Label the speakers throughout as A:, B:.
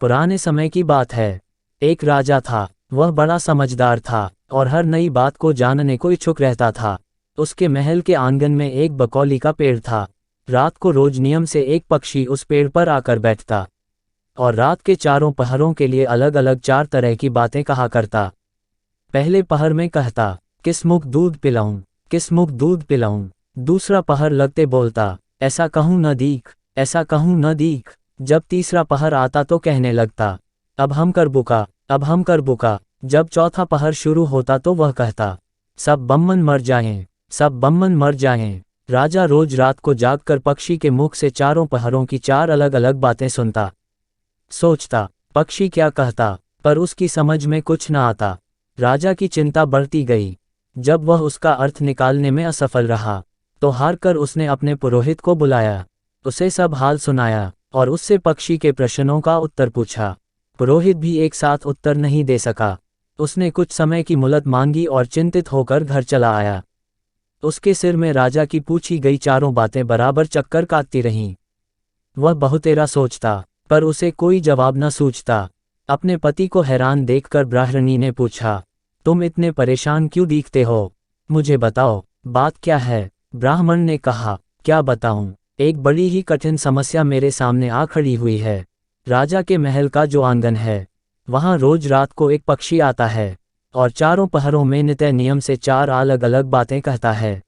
A: पुराने समय की बात है। एक राजा था, वह बड़ा समझदार था और हर नई बात को जानने को इच्छुक रहता था। उसके महल के आंगन में एक बकौली का पेड़ था। रात को रोज नियम से एक पक्षी उस पेड़ पर आकर बैठता और रात के चारों पहरों के लिए अलग अलग 4 तरह की बातें कहा करता। पहले पहर में कहता, किस मुख दूध पिलाऊं, किस मुख दूध पिलाऊं। दूसरा पहर लगते बोलता, ऐसा कहूं न दीख, ऐसा कहूं न दीख। जब तीसरा पहर आता तो कहने लगता, अब हम कर बुका, अब हम कर बुका। जब चौथा पहर शुरू होता तो वह कहता, सब बम्मन मर जाएं, सब बम्मन मर जाएं। राजा रोज रात को जागकर पक्षी के मुख से चारों पहरों की 4 अलग अलग बातें सुनता। सोचता, पक्षी क्या कहता, पर उसकी समझ में कुछ न आता। राजा की चिंता बढ़ती गई। जब वह उसका अर्थ निकालने में असफल रहा तो हार कर उसने अपने पुरोहित को बुलाया, उसे सब हाल सुनाया और उससे पक्षी के प्रश्नों का उत्तर पूछा। पुरोहित भी एक साथ उत्तर नहीं दे सका। उसने कुछ समय की मुहलत मांगी और चिंतित होकर घर चला आया। उसके सिर में राजा की पूछी गई चारों बातें बराबर चक्कर काटती रहीं। वह बहुतेरा सोचता, पर उसे कोई जवाब न सूझता। अपने पति को हैरान देखकर ब्राह्मणी ने पूछा, तुम इतने परेशान क्यों दिखते हो? मुझे बताओ, बात क्या है? ब्राह्मण ने कहा, क्या बताऊं, एक बड़ी ही कठिन समस्या मेरे सामने आ खड़ी हुई है। राजा के महल का जो आंगन है, वहां रोज रात को एक पक्षी आता है और चारों पहरों में नित्य नियम से 4 अलग अलग बातें कहता है।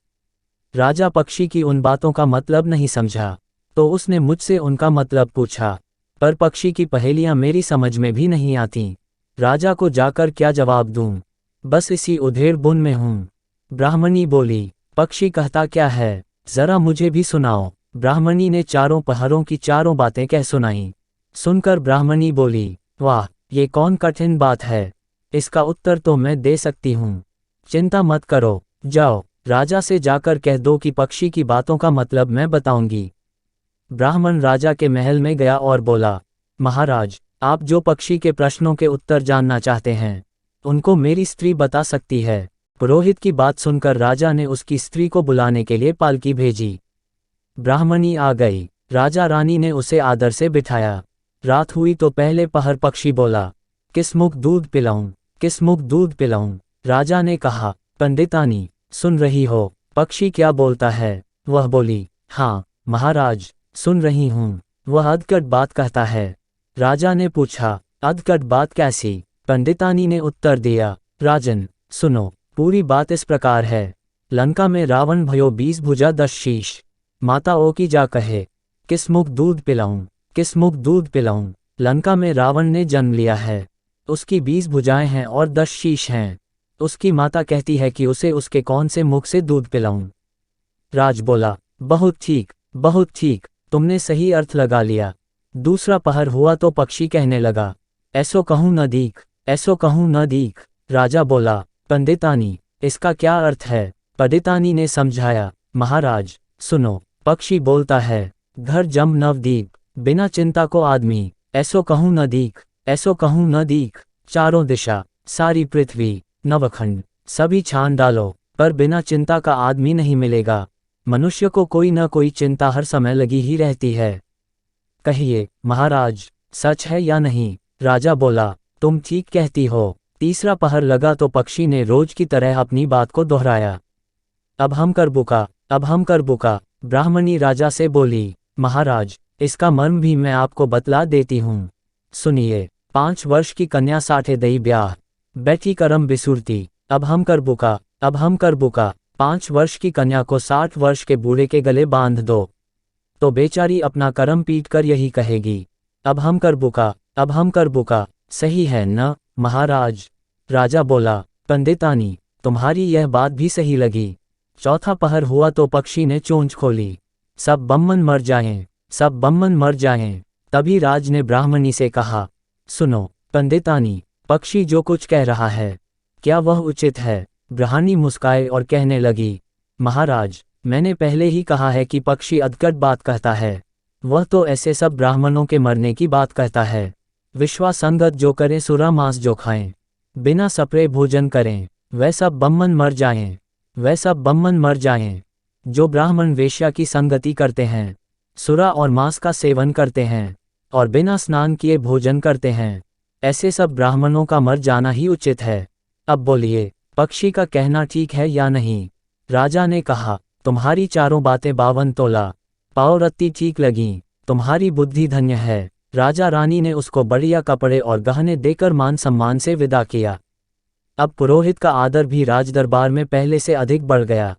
A: राजा पक्षी की उन बातों का मतलब नहीं समझा, तो उसने मुझसे उनका मतलब पूछा, पर पक्षी की पहेलियां मेरी समझ में भी नहीं आती। राजा को जाकर क्या जवाब दूं? बस इसी उधेड़ बुन में हूं। ब्राह्मणी बोली, पक्षी कहता क्या है, जरा मुझे भी सुनाओ। ब्राह्मणी ने चारों पहरों की चारों बातें कह सुनाई। सुनकर ब्राह्मणी बोली, वाह, ये कौन कठिन बात है, इसका उत्तर तो मैं दे सकती हूँ। चिंता मत करो, जाओ राजा से जाकर कह दो कि पक्षी की बातों का मतलब मैं बताऊंगी। ब्राह्मण राजा के महल में गया और बोला, महाराज, आप जो पक्षी के प्रश्नों के उत्तर जानना चाहते हैं, उनको मेरी स्त्री बता सकती है। पुरोहित की बात सुनकर राजा ने उसकी स्त्री को बुलाने के लिए पालकी भेजी। ब्राह्मणी आ गई। राजा रानी ने उसे आदर से बिठाया। रात हुई तो पहले पहर पक्षी बोला, किस मुख दूध पिलाऊं, किस मुख दूध पिलाऊं। राजा ने कहा, पंडितानी, सुन रही हो पक्षी क्या बोलता है? वह बोली, हाँ महाराज, सुन रही हूँ। वह अधकट बात कहता है। राजा ने पूछा, अधकट बात कैसी? पंडितानी ने उत्तर दिया, राजन सुनो, पूरी बात इस प्रकार है। लंका में रावण भयो 20 भुजा 10 शीश। माता ओ की जा कहे, किस मुख दूध पिलाऊं, किस मुख दूध पिलाऊं। लंका में रावण ने जन्म लिया है। उसकी 20 भुजाएं हैं और 10 शीश हैं। उसकी माता कहती है कि उसे उसके कौन से मुख से दूध पिलाऊं। राज बोला, बहुत ठीक, बहुत ठीक, तुमने सही अर्थ लगा लिया। दूसरा पहर हुआ तो पक्षी कहने लगा, ऐसो कहूं न दीख, ऐसो कहूं न दीख। राजा बोला, पंडितानी, इसका क्या अर्थ है? पंडितानी ने समझाया, महाराज सुनो, पक्षी बोलता है, घर जम नवदीप, बिना चिंता को आदमी, ऐसो कहूं न दीख, ऐसो कहूं न दीख। चारों दिशा, सारी पृथ्वी, नवखंड, सभी छान डालो, पर बिना चिंता का आदमी नहीं मिलेगा। मनुष्य को कोई न कोई चिंता हर समय लगी ही रहती है। कहिए महाराज, सच है या नहीं? राजा बोला, तुम ठीक कहती हो। तीसरा पहर लगा तो पक्षी ने रोज की तरह अपनी बात को दोहराया, अब हम कर बुका, अब हम कर बुका। ब्राह्मणी राजा से बोली, महाराज, इसका मर्म भी मैं आपको बतला देती हूँ। सुनिए, 5 वर्ष की कन्या साठे दई ब्याह, बैठी करम बिसुरती, अब हम कर बुका, अब हम कर बुका। 5 वर्ष की कन्या को 60 वर्ष के बूढ़े के गले बांध दो, तो बेचारी अपना करम पीट कर यही कहेगी, अब हम कर बुका, अब हम कर बुका। सही है न महाराज? राजा बोला, पंडितानी, तुम्हारी यह बात भी सही लगी। चौथा पहर हुआ तो पक्षी ने चोंच खोली, सब बम्मन मर जाएं, सब बम्मन मर जाएं। तभी राज ने ब्राह्मणी से कहा, सुनो पंडितानी, पक्षी जो कुछ कह रहा है, क्या वह उचित है? ब्राह्मणी मुस्काए और कहने लगी, महाराज, मैंने पहले ही कहा है कि पक्षी अधकट बात कहता है। वह तो ऐसे सब ब्राह्मणों के मरने की बात कहता है। विश्वासंगत जो करें, सुरा मांस जो खाएं, बिना सपरे भोजन करें, वह सब बम्मन मर जाएं, वह सब बम्मन मर जाएं। जो ब्राह्मण वेश्या की संगति करते हैं, सुरा और मांस का सेवन करते हैं, और बिना स्नान किए भोजन करते हैं। ऐसे सब ब्राह्मणों का मर जाना ही उचित है। अब बोलिए, पक्षी का कहना ठीक है या नहीं? राजा ने कहा, तुम्हारी चारों बातें 52 तोला पाव रत्ती ठीक लगीं, तुम्हारी बुद्धि धन्य है। राजा रानी ने उसको बढ़िया कपड़े और गहने देकर मान सम्मान से विदा किया। अब पुरोहित का आदर भी राजदरबार में पहले से अधिक बढ़ गया।